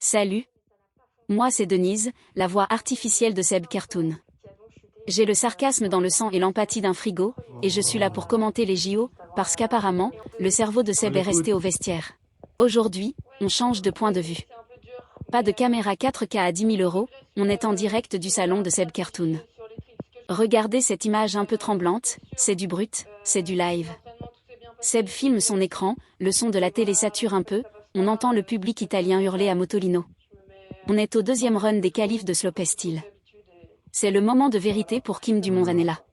Salut, moi c'est Denise, la voix artificielle de Seb Cartoon. J'ai le sarcasme dans le sang et l'empathie d'un frigo, et je suis là pour commenter les JO, parce qu'apparemment, le cerveau de Seb est resté au vestiaire. Aujourd'hui, on change de point de vue. Pas de caméra 4K à 10 000 €, on est en direct du salon de Seb Cartoon. Regardez cette image un peu tremblante, c'est du brut, c'est du live. Seb filme son écran, le son de la télé sature un peu, on entend le public italien hurler à Motolino. On est au deuxième run des qualifs de Slopestyle. C'est le moment de vérité pour Kim Dumoulin-Zanella.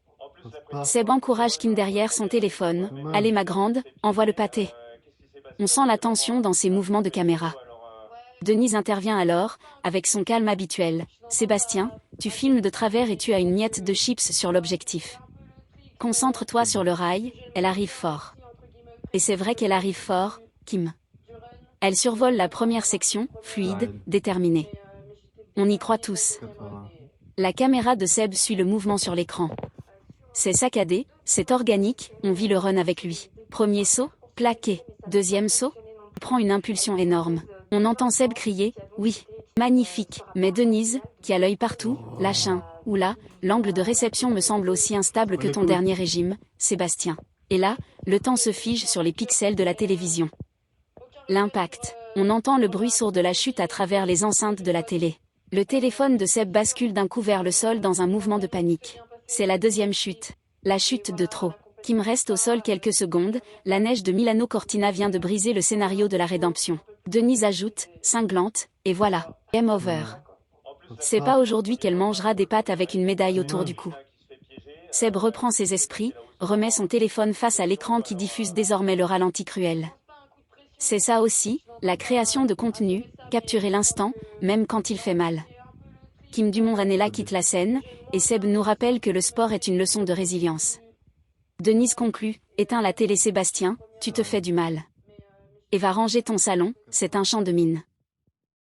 Seb encourage Kim derrière son téléphone. Allez ma grande, envoie le pâté. On sent la tension dans ses mouvements de caméra. Denise intervient alors, avec son calme habituel. Sébastien, tu filmes de travers et tu as une miette de chips sur l'objectif. Concentre-toi sur le rail, elle arrive fort. Et c'est vrai qu'elle arrive fort, Kim. Elle survole la première section, fluide, déterminée. On y croit tous. La caméra de Seb suit le mouvement sur l'écran. C'est saccadé, c'est organique, on vit le run avec lui. Premier saut, plaqué. Deuxième saut, prend une impulsion énorme. On entend Seb crier, oui, magnifique. Mais Denise, qui a l'œil partout, lâche un, oula, l'angle de réception me semble aussi instable que ton dernier régime, Sébastien. Et là, le temps se fige sur les pixels de la télévision. L'impact. On entend le bruit sourd de la chute à travers les enceintes de la télé. Le téléphone de Seb bascule d'un coup vers le sol dans un mouvement de panique. C'est la deuxième chute. La chute de trop. Kim reste au sol quelques secondes, la neige de Milano Cortina vient de briser le scénario de la rédemption. Denise ajoute, cinglante, et voilà, game over. C'est pas aujourd'hui qu'elle mangera des pâtes avec une médaille autour du cou. Seb reprend ses esprits, remet son téléphone face à l'écran qui diffuse désormais le ralenti cruel. C'est ça aussi, la création de contenu, capturer l'instant, même quand il fait mal. Kim Dumoulin-Zanella quitte la scène, et Seb nous rappelle que le sport est une leçon de résilience. Denise conclut, éteins la télé Sébastien, tu te fais du mal. Et va ranger ton salon, c'est un champ de mine.